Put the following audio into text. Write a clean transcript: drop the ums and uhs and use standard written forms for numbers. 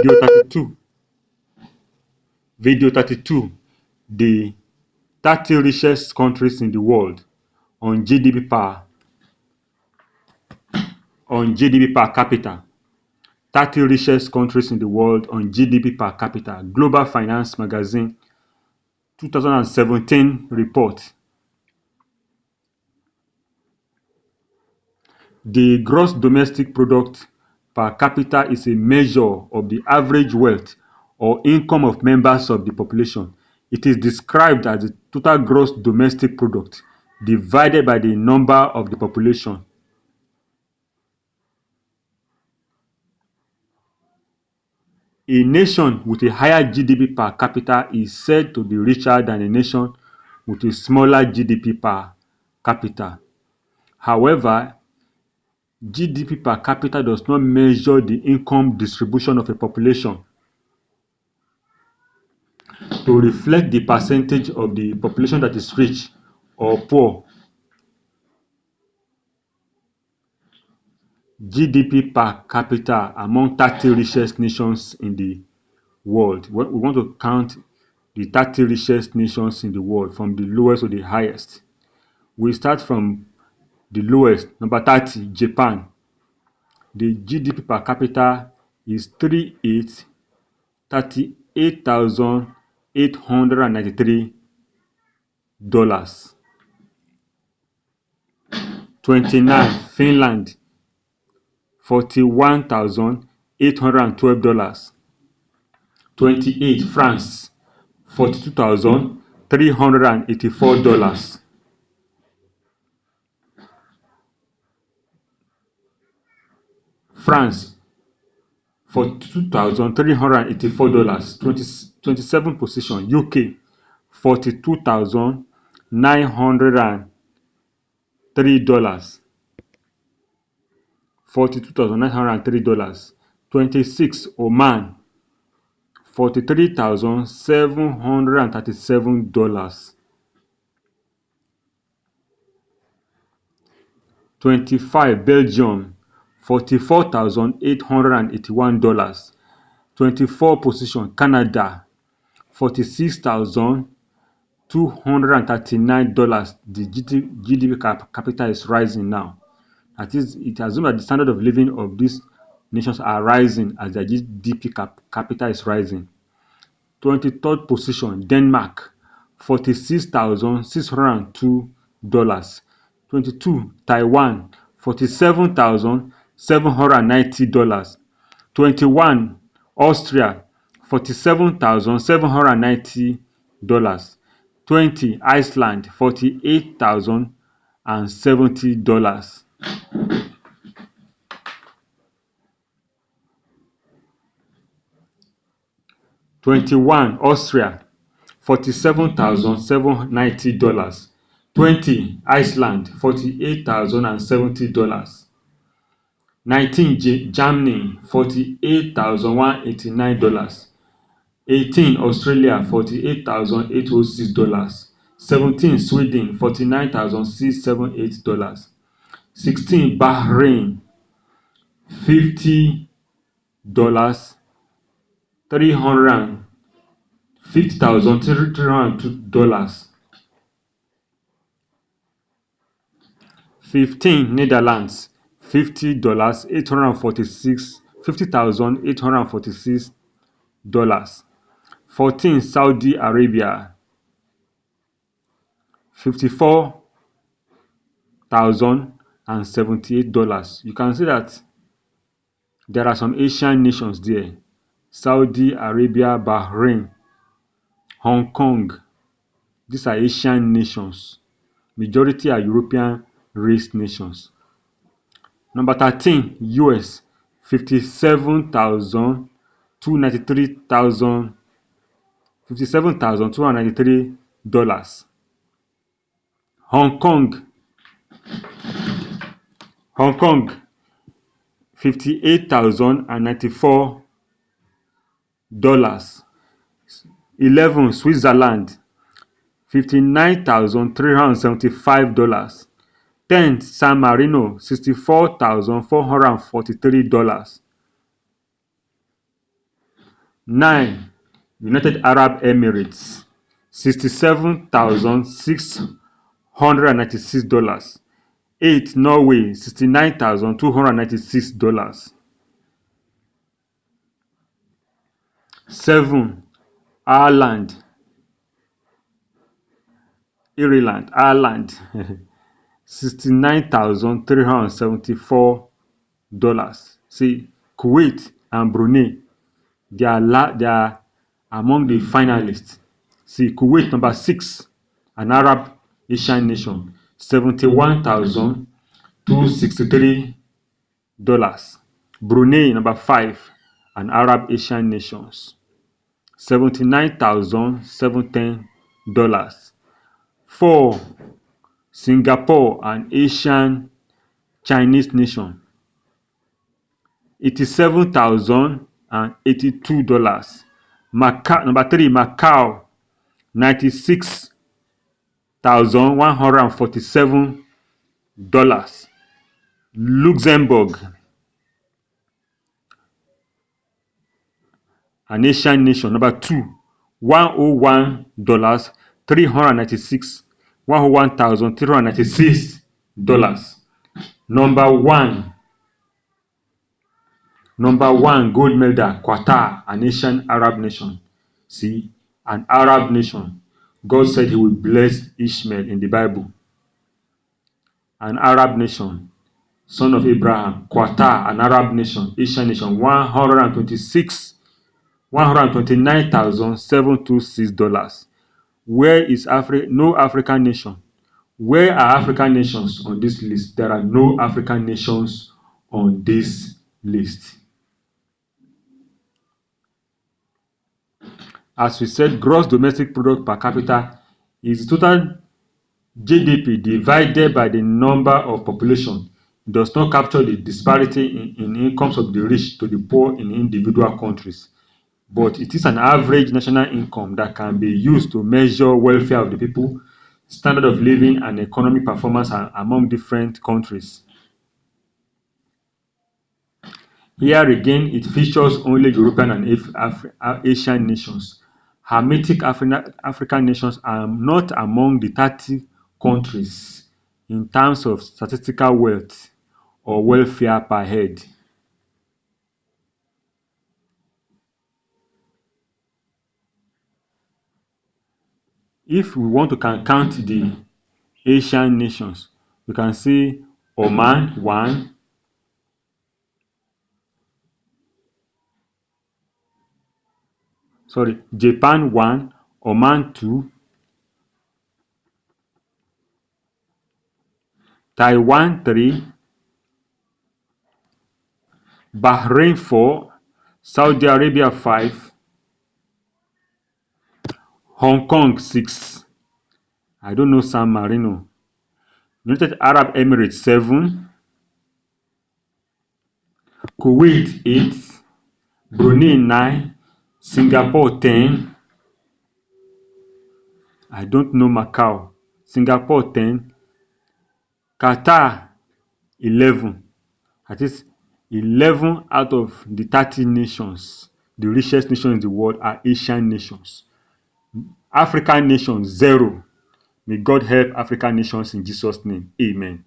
Video 32. Video 32. The 30 richest countries in the world on GDP per capita. 30 richest countries in the world on GDP per capita. Global Finance Magazine 2017 report. The gross domestic product per capita is a measure of the average wealth or income of members of the population. It is described as the total gross domestic product divided by the number of the population. A nation with a higher GDP per capita is said to be richer than a nation with a smaller GDP per capita. However, GDP per capita does not measure the income distribution of a population to reflect the percentage of the population that is rich or poor. GDP per capita among 30 richest nations in the world. We want to count the 30 richest nations in the world from the lowest to the highest. We start from the lowest, number 30, Japan. The GDP per capita is $38,893. 29, Finland, $41,812. 28, France, $42,384. France, $42,384. 27 position, UK, $42,903. $42,903. 26, Oman, $43,737. 25, Belgium, $44,881. 24 position, Canada, $46,239. The GDP capita is rising now. That is, it assumes that the standard of living of these nations are rising as their GDP capita is rising. 23rd position, Denmark, $46,602. 22, Taiwan, $47,790. 21, Austria, $47,790. 20, Iceland, $48,070. 21, Austria, $47,790. 20, Iceland, $48,070. 19, Germany, $48,189. 18, Australia, $48,806. 17, Sweden, $49,678. 16, Bahrain, $50,350. 15, Netherlands, $50,846. 14, Saudi Arabia, $54,078. You can see that there are some Asian nations there. Saudi Arabia, Bahrain, Hong Kong. These are Asian nations. Majority are European race nations. Number 13, US, $57,293. Hong Kong, $58,094. 11, Switzerland, $59,375. 10, San Marino, $64,443. 9. United Arab Emirates, $67,696. 8. Norway, $69,296. 7. Ireland, $69,374. See, Kuwait and Brunei, they are among the finalists. See, Kuwait number 6, an Arab Asian nation, $71,263. Brunei number 5, an Arab Asian nation, $79,710. 4. Singapore, an Asian Chinese nation, $87,082. Number 3, Macau, $96,147. Luxembourg, an Asian nation, number 2, $101, $101,396. Number one gold medal, Qatar, an Asian Arab nation. See, an Arab nation. God said he will bless Ishmael in the Bible. An Arab nation, son of Abraham. Qatar, an Arab nation, Asian nation, $129,726. Where is no African nation? Where are African nations on this list? There are no African nations on this list. As we said, gross domestic product per capita is total GDP divided by the number of population. It does not capture the disparity in incomes of the rich to the poor in individual countries, but it is an average national income that can be used to measure welfare of the people, standard of living, and economic performance among different countries. Here again, it features only European and Asian nations. Hamitic African nations are not among the 30 countries in terms of statistical wealth or welfare per head. If we want to count the Asian nations, we can say Oman 1, Japan 1, Oman 2, Taiwan 3, Bahrain 4, Saudi Arabia 5, Hong Kong 6, I don't know San Marino, United Arab Emirates 7, Kuwait 8, Brunei 9, Singapore 10, I don't know Macau, Singapore 10, Qatar 11. That is 11 out of the 30 nations, the richest nations in the world, are Asian nations. African nations 0. May God help African nations in Jesus' name. Amen.